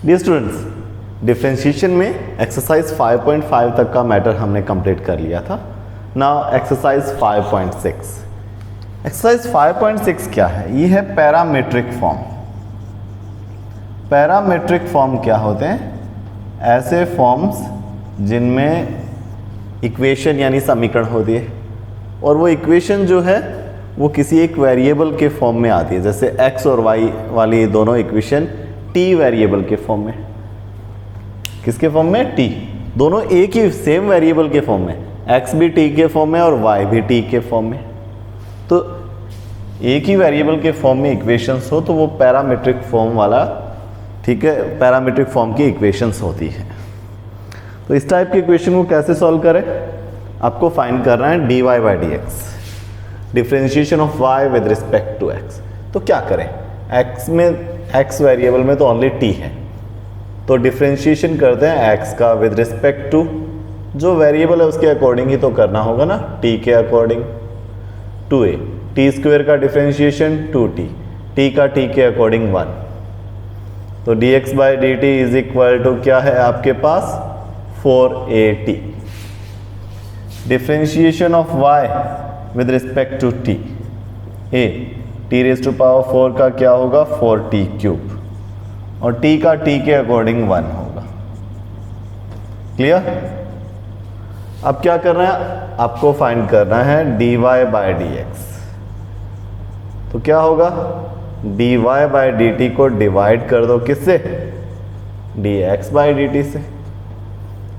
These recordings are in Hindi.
डियर स्टूडेंट्स, डिफरेंशिएशन में एक्सरसाइज 5.5 तक का मैटर हमने कंप्लीट कर लिया था। Now exercise 5.6। एक्सरसाइज 5.6 क्या है? ये है पैरामीट्रिक फॉर्म। पैरामीट्रिक फॉर्म क्या होते हैं? ऐसे फॉर्म्स जिनमें इक्वेशन यानी समीकरण होती है और वो इक्वेशन जो है वो किसी एक वेरिएबल के फॉर्म में आती है। जैसे x और y वाली दोनों इक्वेशन t वेरिएबल के फॉर्म में। किसके फॉर्म में? t। दोनों एक ही सेम वेरिएबल के फॉर्म में, x भी t के फॉर्म में और y भी t के फॉर्म में। तो एक ही वेरिएबल के फॉर्म में इक्वेशंस हो तो वो पैरामीट्रिक फॉर्म वाला, ठीक है, पैरामीट्रिक फॉर्म की इक्वेशंस होती है। तो इस टाइप की इक्वेशन को कैसे सॉल्व करें? आपको फाइंड करना है dy by d x, differentiation of y with respect to x। तो क्या करें? x वेरिएबल में तो ओनली t है, तो डिफरेंशिएशन करते हैं x का विद रिस्पेक्ट टू जो वेरिएबल है उसके अकॉर्डिंग ही तो करना होगा ना, t के अकॉर्डिंग। 2a, t स्क्वायर का डिफरेंशिएशन 2t, t का t के अकॉर्डिंग 1। तो dx by D T is equal to क्या है आपके पास? 4at। Differentiation of y with respect to t, a t raise to power 4 का क्या होगा? 4t क्यूब, और t का t के अकॉर्डिंग 1 होगा। क्लियर? अब क्या करना है? आपको फाइंड करना है dy बाई डी एक्स। तो क्या होगा? dy बाई डी टी को डिवाइड कर दो किससे? dx बाई डी टी से।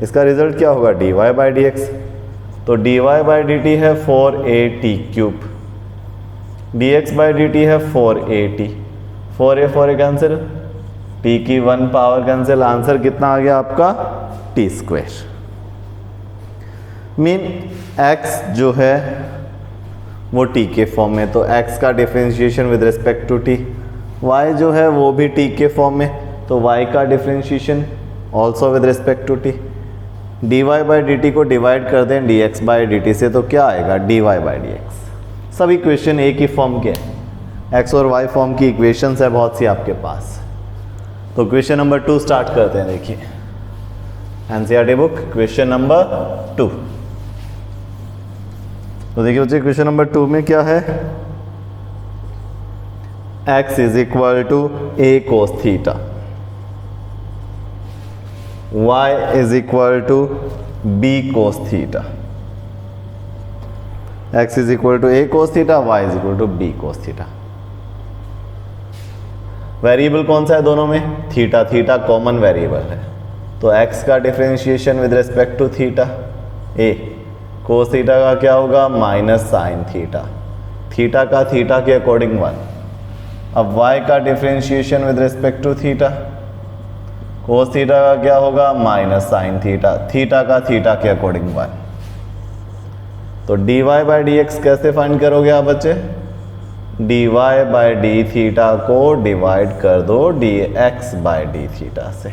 इसका रिजल्ट क्या होगा? dy by d x. तो dy बाई डी टी है 4at cube, dx by D T है 4at। 4a कैंसिल, t की 1 पावर कैंसिल। आंसर कितना आ गया आपका? t square. मीन x जो है वो t के फॉर्म में, तो x का differentiation with respect to t। y जो है वो भी t के फॉर्म में, तो y का differentiation also with respect to t। dy by D t को डिवाइड कर दें dx बाई डी टी से, तो क्या आएगा? dy by d x. सब इक्वेशन एक ही फॉर्म के हैं, x और y फॉर्म की इक्वेशंस है बहुत सी आपके पास। तो क्वेश्चन नंबर 2 स्टार्ट करते हैं। देखिए एनसीईआरटी बुक क्वेश्चन नंबर 2। तो देखिए बच्चे क्वेश्चन नंबर 2 में क्या है? x is equal to a cos theta, y is equal to b cos theta. x is equal to a cos theta, y is equal to b cos theta. Variable कौन सा है दोनों में? थीटा। थीटा कॉमन वेरिएबल है, तो x का differentiation with respect to theta, a cos theta का क्या होगा? माइनस साइन थीटा, थीटा का थीटा के अकॉर्डिंग 1। अब y का differentiation with respect to theta, cos theta का क्या होगा? माइनस साइन थीटा, थीटा का थीटा के अकॉर्डिंग 1। तो dy बाई डी एक्स कैसे फाइंड करोगे आप बच्चे? dy बाई डी थीटा को डिवाइड कर दो dx बाई डी थीटा से,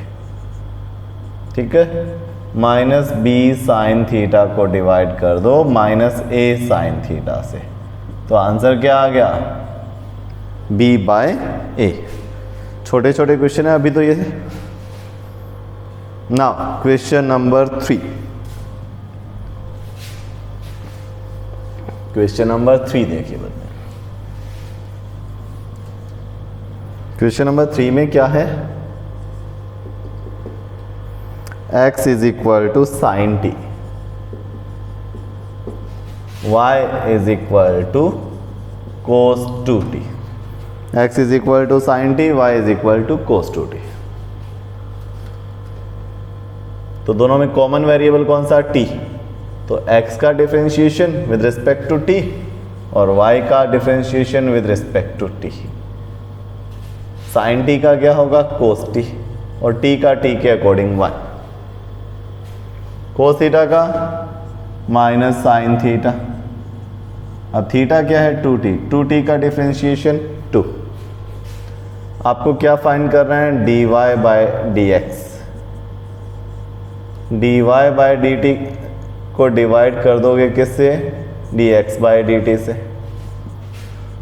ठीक है। माइनस b साइन थीटा को डिवाइड कर दो माइनस a साइन थीटा से, तो आंसर क्या आ गया? b by a। छोटे छोटे क्वेश्चन है अभी तो ये। Now question number 3। Question number 3 देखिए बच्चे। क्वेश्चन नंबर 3 में क्या है? x is equal to sine t, y is equal to cos 2t। x is equal to sine t, y is equal to cos 2t। तो दोनों में कॉमन वेरिएबल कौन सा? t। तो x का differentiation with respect to t और y का differentiation with respect to t। Sine t का क्या होगा? कोस t, और t का t के अकॉर्डिंग 1। कोस थीटा का माइनस साइन थीटा, अब थीटा क्या है? 2t, 2t का डिफरेंशिएशन 2। आपको क्या फाइंड करना है? dy by d x. dy by D t को डिवाइड कर दोगे किससे? dx बाई डी टी से।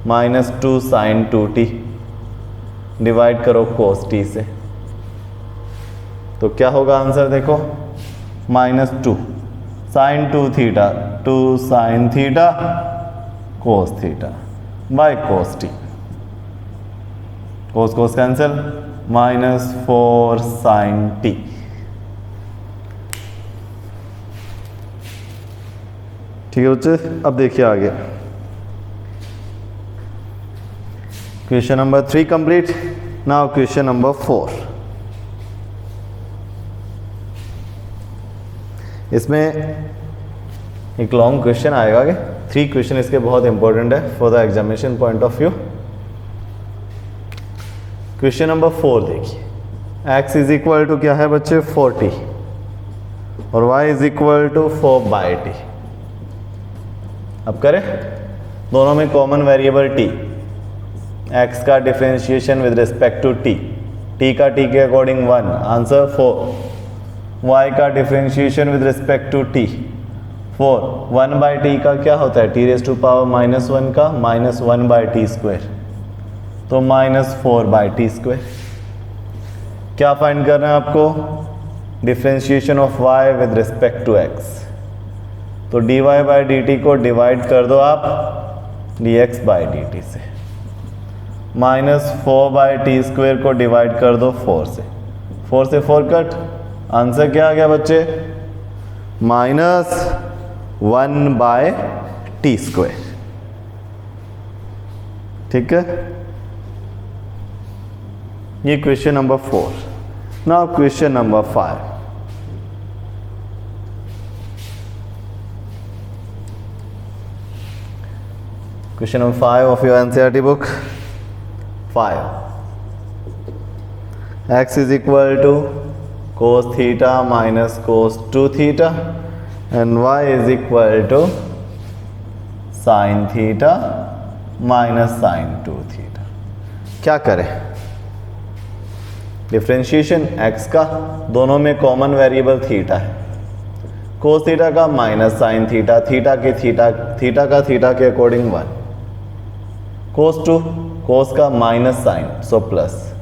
माइनस 2 साइन 2t डिवाइड करो कोस t से। तो क्या होगा आंसर देखो, -2 sine 2 theta, 2 sine theta cos theta by cos t, cos cos cancel, -4 sine t. ठीक है बच्चे, अब देखिए आगे question number 3 complete. Now question number 4। इसमें एक लॉन्ग क्वेश्चन आएगा कि 3 क्वेश्चन इसके बहुत इंपॉर्टेंट है for the examination point of view. Question number 4 देखिए, x इज इक्वल टू क्या है बच्चे 40 और y is equal to 4/t। अब करें, दोनों में कॉमन वेरिएबल t, x का differentiation with respect to t, t का t के अकॉर्डिंग 1, आंसर 4, y का differentiation with respect to t 4, 1/t का क्या होता है t रेज़ टू पावर -1 का -1/t², तो -4/t²। क्या फाइंड करना है आपको, differentiation of y with respect to x। तो dy/dt को डिवाइड कर दो आप dx/dt से, -4/t² को डिवाइड कर दो 4 से, 4 से 4 कट, आंसर क्या आ गया बच्चे, -1/t²। ठीक है, ये question number 4। Now question number 5। Question number 5 of your NCERT book. 5. X is equal to cos theta minus cos 2 theta and y is equal to sin theta minus sin 2 theta. क्या करें, डिफरेंशिएशन x का, दोनों में कॉमन वेरिएबल थीटा है, कोस थीटा का माइनस साइन थीटा, थीटा के थीटा का थीटा के अकॉर्डिंग 1, कोस 2, कोस का minus sine, so plus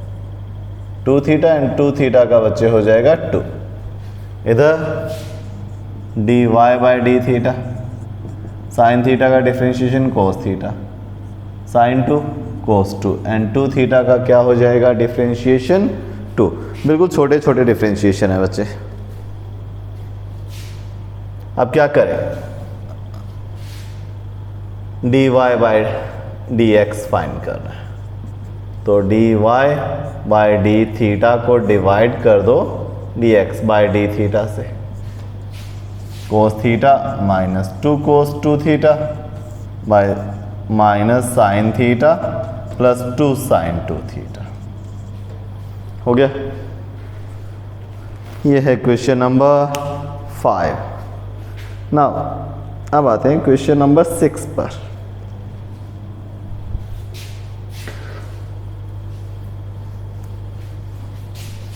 2 theta and 2 theta का बच्चे हो जाएगा 2, इधर dy/d थीटा, साइन थीटा का differentiation cos theta, sine 2 cos 2 and 2 theta का क्या हो जाएगा डिफरेंशिएशन 2। बिल्कुल छोटे छोटे डिफरेंशिएशन है बच्चे। अब क्या करें, dy/dx फाइंड करना है, तो dy/d थीटा को डिवाइड कर दो dx/d थीटा से, cos theta -2 cos 2 theta by minus sine theta plus 2 sine 2 theta. हो गया, ये है क्वेश्चन नंबर 5। नाउ अब आते हैं क्वेश्चन नंबर 6 पर।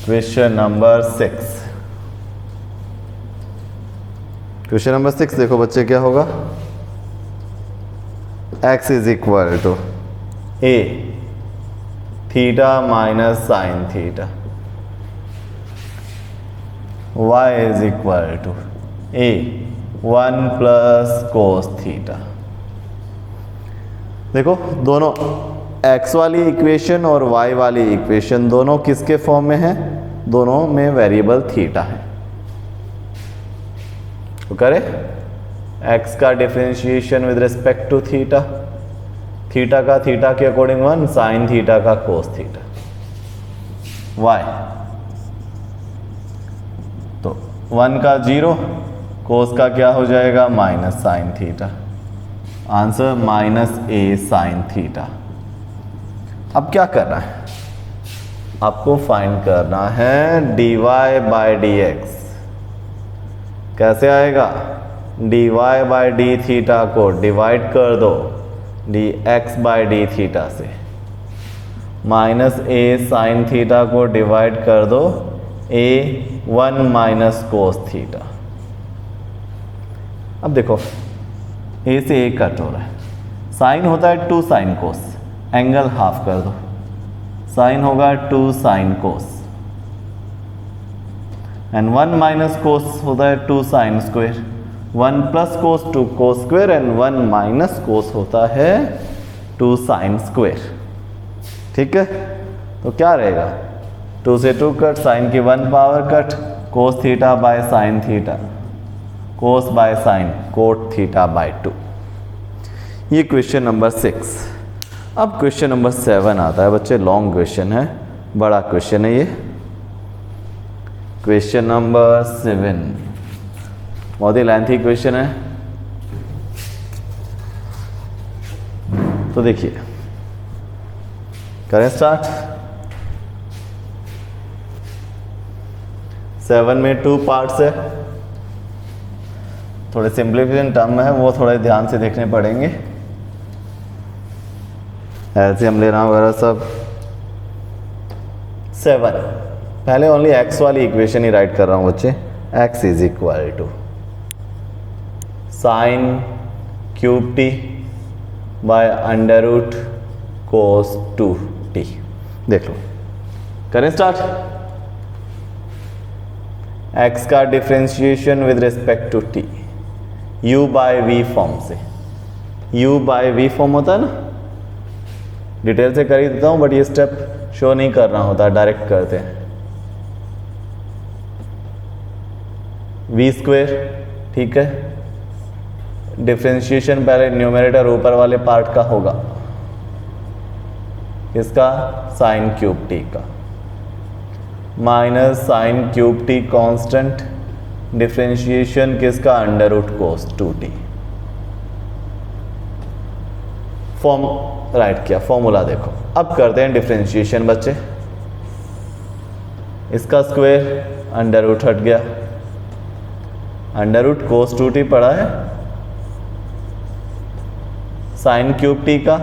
Question number 6। क्वेश्चन नंबर 6 देखो बच्चे, क्या होगा, x is equal to a theta minus sine theta, y is equal to a 1 plus cos theta. देखो दोनों x वाली इक्वेशन और y वाली इक्वेशन दोनों किसके फॉर्म में है, दोनों में वेरिएबल थीटा है। तो करें, x का differentiation with respect to theta, theta का थीटा के अकॉर्डिंग 1, साइन थीटा का कोस थीटा, y तो 1 का 0, कोस का क्या हो जाएगा minus sine theta, answer -a sign theta. अब क्या करना है, आपको फाइंड करना है dy/dx। कैसे आएगा, dy/d थीटा को डिवाइड कर दो dx/d थीटा से, -a साइन थीटा को डिवाइड कर दो a 1 माइनस कोस थीटा। अब देखो a से a कट हो रहा है, साइन होता है 2 साइन कोस, एंगल हाफ कर दो, साइन होगा 2 sine cos, and 1 minus cos होता है 2 sine square, 1 plus cos 2 cos square and 1 minus cos होता है 2 साइन स्क्वायर। ठीक है, तो क्या रहेगा 2 से 2 कट, साइन की 1 power cut, cos theta by sine theta, cos by sine cot theta by 2। ये क्वेश्चन नंबर 6। अब क्वेश्चन नंबर 7 आता है बच्चे, लॉन्ग क्वेश्चन है, बड़ा क्वेश्चन है ये। क्वेश्चन नंबर 7 बहुत ही लेंथी क्वेश्चन है। तो देखिए, करें स्टार्ट। 7 में 2 पार्ट्स है, थोड़े सिंप्लीफिकेशन टर्म है, वो थोड़े ध्यान से देखने पड़ेंगे, ऐसे हम लेना वगैरह सब। 7 पहले ओनली x वाली इक्वेशन ही राइट कर रहा हूं बच्चे। x is equal to sine cube t by under root cos 2t। देख लो, करें स्टार्ट। x का differentiation with respect to t, u by v form से। u बाय v फॉर्म होता है ना, डिटेल से कर ही देता हूं, बट ये स्टेप शो नहीं करना होता, डायरेक्ट करते हैं। v स्क्वेयर, ठीक है, डिफरेंशिएशन पहले न्यूमरेटर ऊपर वाले पार्ट का होगा, इसका साइन क्यूब टी का, minus sign cube T constant, differentiation किसका, under root cos 2t। Form right किया, फॉर्मूला देखो। अब करते हैं डिफरेंशिएशन बच्चे। इसका स्क्वायर अंडर रूट हट गया, अंडर रूट कोस 2t पड़ा है, साइन क्यूब टी का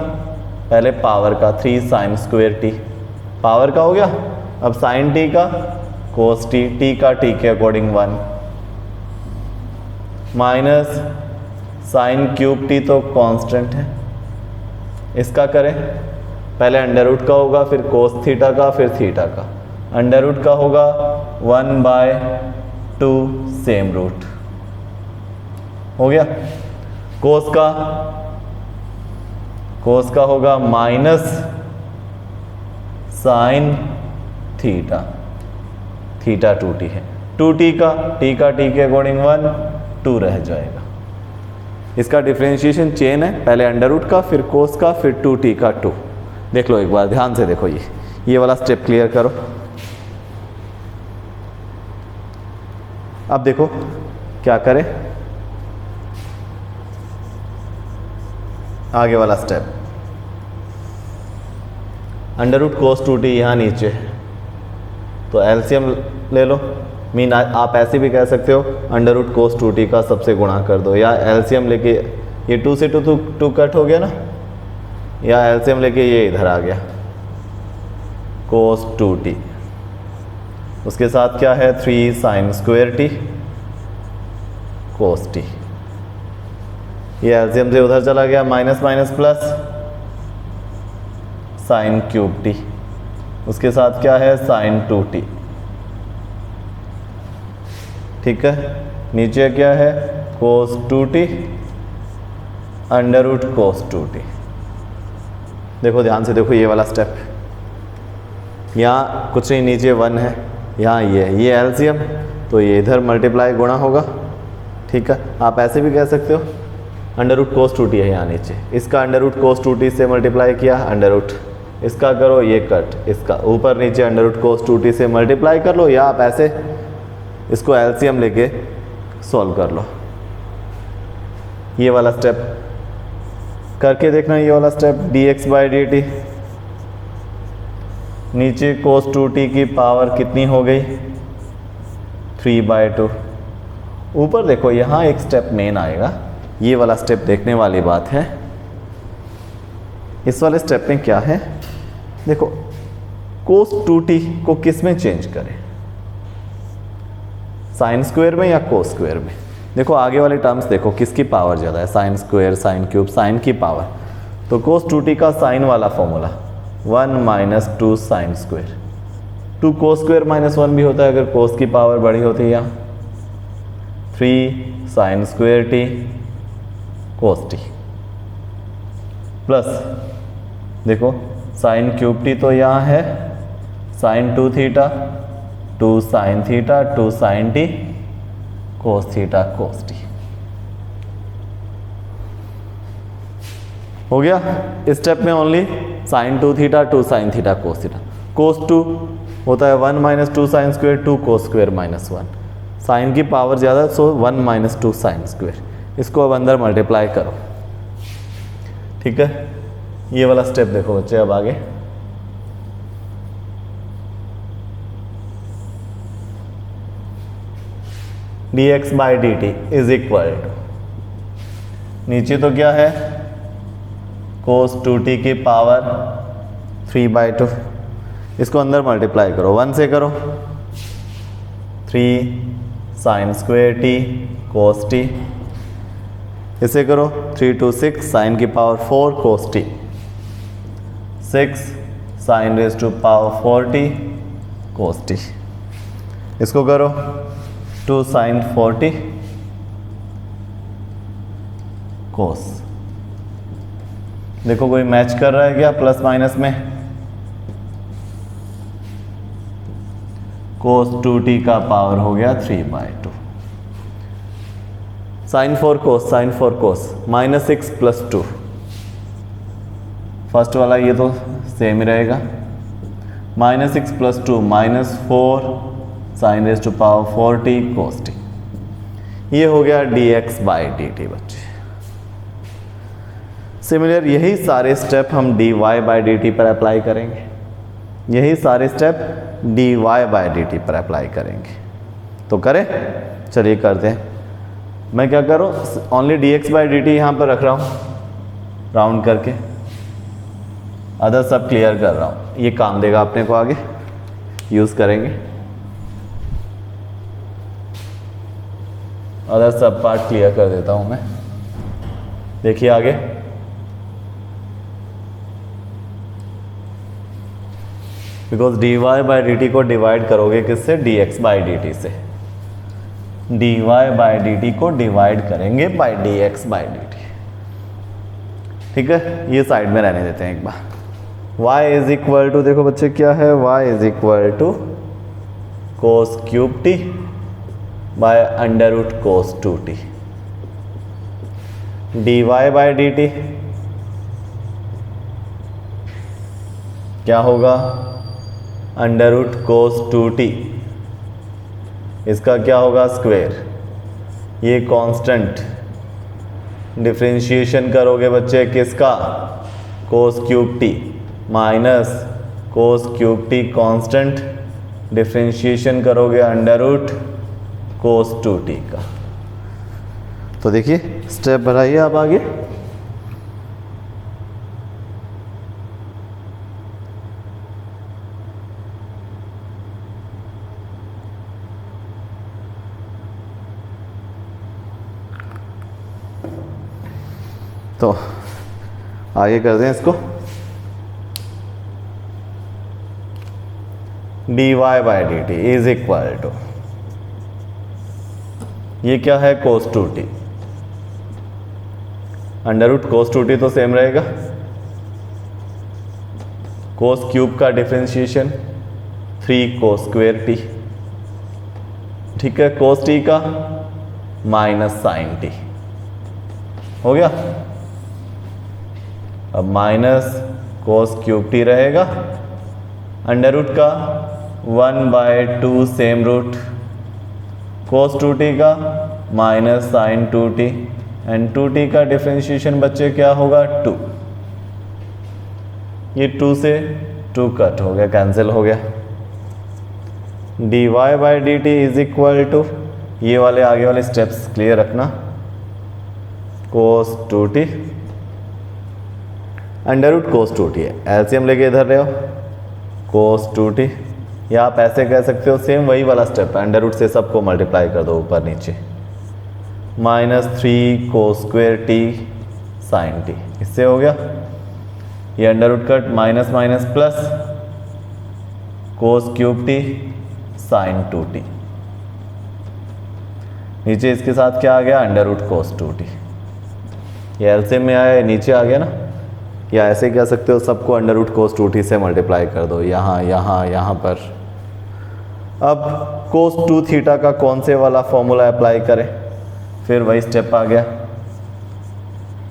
पहले पावर का 3 साइन स्क्वायर टी, पावर का हो गया। अब साइन टी का कोस टी, टी का टी के according 1, minus sign cube T तो कांस्टेंट है, इसका करें, पहले अंडर रूट का होगा, फिर कोस थीटा का, फिर थीटा का। अंडर रूट का होगा 1/2 सेम रूट हो गया। कोस का होगा minus sine theta, theta 2t है, 2t का टी के अकॉर्डिंग 1, 2 रह जाएगा। इसका डिफरेंशिएशन चेन है, पहले अंडर रूट का, फिर कोस का, फिर 2t का 2। देख लो एक बार ध्यान से देखो, ये वाला स्टेप क्लियर करो। अब देखो क्या करें, आगे वाला step, under root cos 2t यहाँ नीचे है, तो एलसीएम ले लो। मीन आप ऐसे भी कह सकते हो अंडर रूट कोस 2t का सबसे गुणा कर दो, या एलसीएम लेके ये 2 से 2 कट हो गया ना, या एलसीएम लेके ये इधर आ गया कोस 2t, उसके साथ क्या है 3 sine square T cos t, ये एलसीएम से उधर चला गया, minus minus plus sign cube T, उसके साथ क्या है साइन 2t, ठीक है। नीचे क्या है कोस 2t under root cos 2t। देखो ध्यान से देखो ये वाला स्टेप, यहाँ कुछ नहीं, नीचे 1 है, यहाँ ये एलसीएम, तो ये इधर मल्टीप्लाई गुणा होगा, ठीक है। आप ऐसे भी कह सकते हो अंडर रूट कोस 2t है यहाँ नीचे, इसका अंडर रूट कोस 2t से मल्टीप्लाई किया, अंडर रूट इसका करो, ये कट, इसका ऊपर नीचे अंडर रूट कोस 2t से मल्टीप्लाई कर लो, या आप ऐसे इसको एलसीएम लेके सॉल्व कर लो। ये वाला स्टेप करके देखना, ये वाला स्टेप dx/dt, नीचे कोस 2t की पावर कितनी हो गई 3/2, ऊपर देखो यहाँ एक स्टेप मेन आएगा, ये वाला स्टेप देखने वाली बात है। इस वाले स्टेप में क्या है, देखो कोस 2t को किस में चेंज करें, साइन स्क्वायर में या कोस स्क्वायर में। देखो आगे वाले टर्म्स देखो किसकी पावर ज़्यादा है, sine square, sine cube, sine की पावर। तो कोस 2t का साइन वाला formula 1 - 2 sine square, 2 cos square minus 1 भी होता है अगर cos की पावर बड़ी होती है। यहाँ 3 sin square t cos t plus देखो sin क्यूब t तो यहाँ है sin 2 theta 2 sin theta 2 sin t cos theta cos t हो गया। इस स्टेप में only sin 2 theta 2 sin theta cos theta. cos 2 होता है 1 minus 2 sin square 2 cos square minus 1। Sine की पावर ज़्यादा सो 1 माइनस 2 sin स्क्वायर। इसको अब अंदर मल्टीप्लाई करो, ठीक है। ये वाला स्टेप देखो बच्चे अब आगे। dx by D T is equal to, नीचे तो क्या है cos 2t की पावर 3/2, इसको अंदर मल्टीप्लाई करो 1 से करो 3 sin square t cos t, इसे करो 3 2 6 sin की power 4 cos t 6 sin raise to power 4t cos t, इसको करो 2 sin 4t cos। देखो कोई मैच कर रहा है क्या प्लस माइनस में? cos 2t का पावर हो गया 3/2 sin 4 cos minus 6 plus 2, first वाला ये तो सेम ही रहेगा, minus 6 plus 2 minus 4 sin raise to power 4t cos t। ये हो गया dx बाई डी टी बच्चे। सिमिलर यही सारे स्टेप हम dy बाई डी टी पर अप्लाई करेंगे, यही सारे step dy by D t पर अप्लाई करेंगे। तो करें, चलिए करते हैं। मैं क्या करूँ, only dx by D T यहाँ पर रख रहा हूँ राउंड करके, अदर सब क्लियर कर रहा हूँ। ये काम देगा अपने को, आगे यूज़ करेंगे। अदर सब पार्ट क्लियर कर देता हूँ मैं। देखिए आगे, because dy by D t को डिवाइड करोगे किससे? dx बाई डी टी से। dy बाई डी टी को डिवाइड करेंगे by dx by D t, ठीक है। ये साइड में रहने देते हैं एक बार। y इज इक्वल टू, देखो बच्चे क्या है, y is equal to cos cube t by under root cos 2t। dy by D t क्या होगा? अंडर रूट कोस 2t, इसका क्या होगा? स्क्वायर। ये कांस्टेंट डिफरेंशिएशन करोगे बच्चे किसका? कोस cube T minus cos cube T constant differentiation करोगे अंडर रूट कोस 2t का। तो देखिए स्टेप बढ़ाइए आप आगे। तो आगे करते हैं इसको। dy by D T is equal to, ये क्या है? cos 2t, under root cos 2t तो सेम रहेगा, cos क्यूब का डिफरेंशिएशन 3 cos स्क्वायर t, ठीक है, cos t का माइनस sin t हो गया। अब माइनस कोस क्यूब टी रहेगा, अंडर रूट का 1/2 सेम रूट कोस 2t का minus sign 2t and 2t का डिफरेंशिएशन बच्चे क्या होगा? 2। ये 2 से 2 कट हो गया, कैंसिल हो गया। dy by D T is equal to, ये वाले आगे वाले स्टेप्स क्लियर रखना, कोस 2t under root cos 2t है, एलसीएम लेके इधर रहे हो, कोस 2t, या आप ऐसे कह सकते हो सेम वही वाला स्टेप है, अंडर रूट से सबको मल्टीप्लाई कर दो ऊपर नीचे, minus 3 cos square t sine t, इससे हो गया। ये under root cut minus minus plus cos cube t sine 2t। नीचे इसके साथ क्या आ गया, अंडर रूट कोस 2t। ये एलसीएम में आया, नीचे आ गया ना, या ऐसे कह सकते हो सबको अंडर रूट कोस 2t से मल्टीप्लाई कर दो, यहाँ यहाँ यहाँ पर। अब कोस 2 थीटा का कौन से वाला फॉर्मूला अप्लाई करें, फिर वही स्टेप आ गया।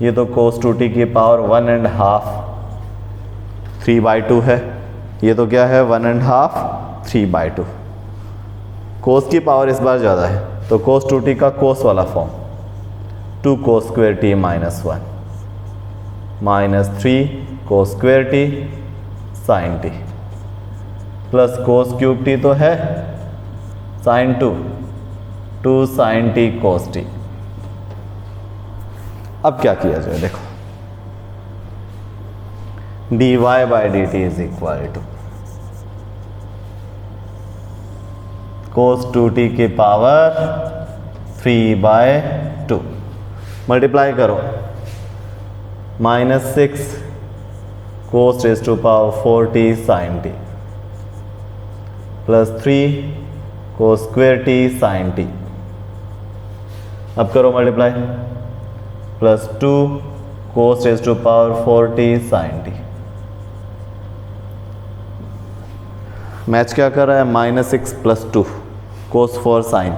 ये तो कोस 2t की पावर 1.5 3/2 है, ये तो क्या है 1.5 3/2। कोस की पावर इस बार ज़्यादा है, तो कोस 2t का कोस वाला form 2 cos square t minus 1 minus 3 cos square t sine t plus cos cube t तो है sine 2 sine t cos t। अब क्या किया जाए, देखो dy by D T is equal to cos 2t की पावर 3/2 मल्टीप्लाई करो, -6 cos raise to power 4t sine t plus 3 cos square t sine t। अब करो multiply, plus 2 cos raise to power 4t sine t। Match क्या कर रहा है, -6 plus 2 cos 4 sine.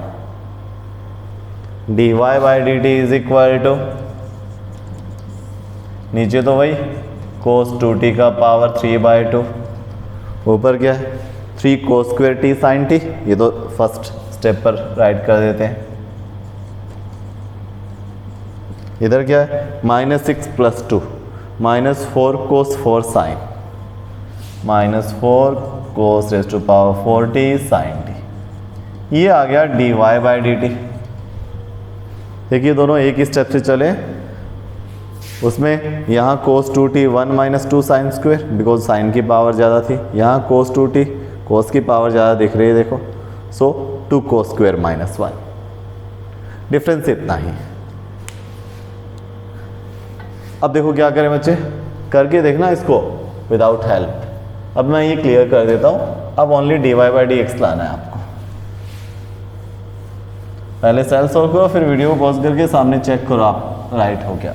dy by D T is equal to, नीचे तो वही कोस 2t का पावर 3/2, ऊपर क्या है 3 cos square t sine t। ये तो फर्स्ट स्टेप पर राइट कर देते हैं। इधर क्या है -6 plus 2 -4 cos 4 sine -4 cos raise to power 4t sine t। ये आ गया dy बाई डी टी। देखिए दोनों एक ही स्टेप से चले, उसमें यहाँ कोस 2t 1 - 2 sine square, because sign की पावर ज़्यादा थी। यहाँ कोस 2t कोस की पावर ज़्यादा दिख रही है, देखो, सो 2 कोस स्क्वायर -1। डिफरेंस इतना ही। अब देखो क्या करें बच्चे, करके देखना इसको विदाउट हेल्प। अब मैं ये क्लियर कर देता हूँ। अब only dy by d x लाना है आपको। पहले सेल सॉल्व करो, फिर वीडियो को पॉज करके सामने चेक करो आप राइट हो क्या।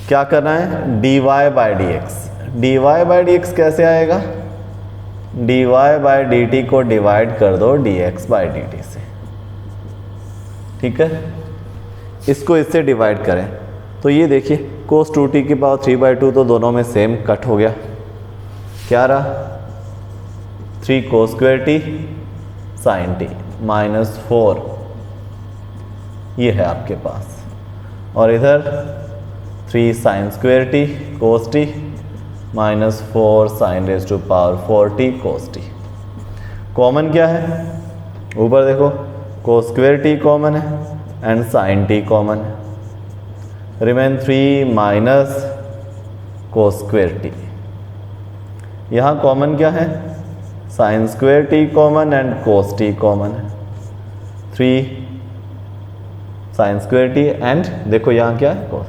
क्या करना है, dy by d x. dy by d x कैसे आएगा, dy बाई डी टी को डिवाइड कर दो dx बाई डी टी से, ठीक है। इसको इससे डिवाइड करें तो ये देखिए कोस 2t की पावर 3/2, तो दोनों में सेम कट हो गया। क्या रहा 3 cos square t sine t -4, ये है आपके पास। और इधर 3 sine square t cos t -4 sine raise to power 4t cos t। Common क्या है, ऊपर देखो कोस स्क्वायर t कॉमन है एंड साइन t कॉमन है। Remain 3 minus cos square t। यहाँ कॉमन क्या है, sine square t common and cos t common है। 3 साइन स्क्वायर t एंड देखो यहाँ क्या है,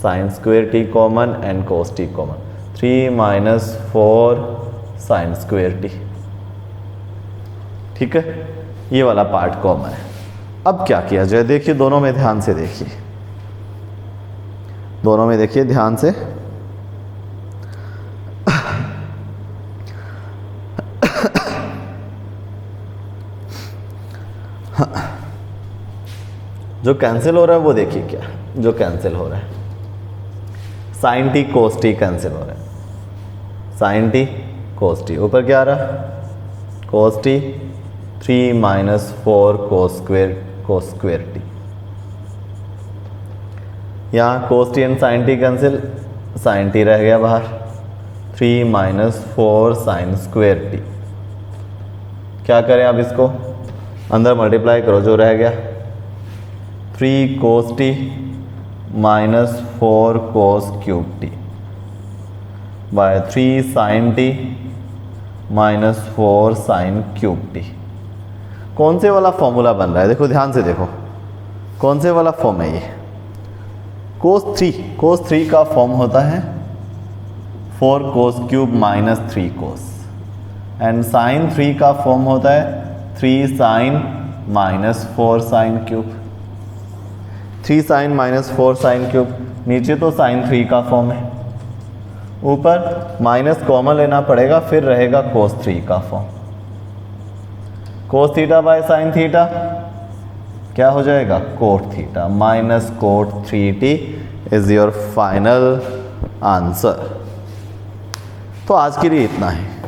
sine square t common and cos t common. 3 - 4 sign square t, ठीक है। ये वाला पार्ट कॉमन है। अब क्या किया जाए, देखिए दोनों में ध्यान से देखिए, दोनों में देखिए ध्यान से। जो कैंसिल हो रहा है वो देखिए, क्या जो कैंसिल हो रहा है, sign t cos t cancel हो रहा है। साइन t कोस t, ऊपर क्या आ रहा है cos t 3 - 4 cos square t। यहाँ cos t and sine t cancel, sine t रह गया बाहर। 3 - 4 साइन स्क्वायर t। क्या करें अब इसको अंदर मल्टीप्लाई करो, जो रह गया 3 cos t -4 cos cube t by 3 sine t -4 sine cube t। कौन से वाला फॉर्मूला बन रहा है, देखो ध्यान से देखो कौन से वाला फॉर्म है ये। कोस 3 का फॉर्म होता है 4 cos cube minus 3 cos, and sine 3 का फॉर्म होता है 3 sine minus 4 sine cube. 3 sine minus 4 sine cube, नीचे तो साइन 3 का फॉर्म है, ऊपर माइनस कॉमन लेना पड़ेगा, फिर रहेगा कोस 3 का form. Cos theta by sine theta क्या हो जाएगा, cot theta, minus cot 3t is your final answer. तो आज के लिए इतना है।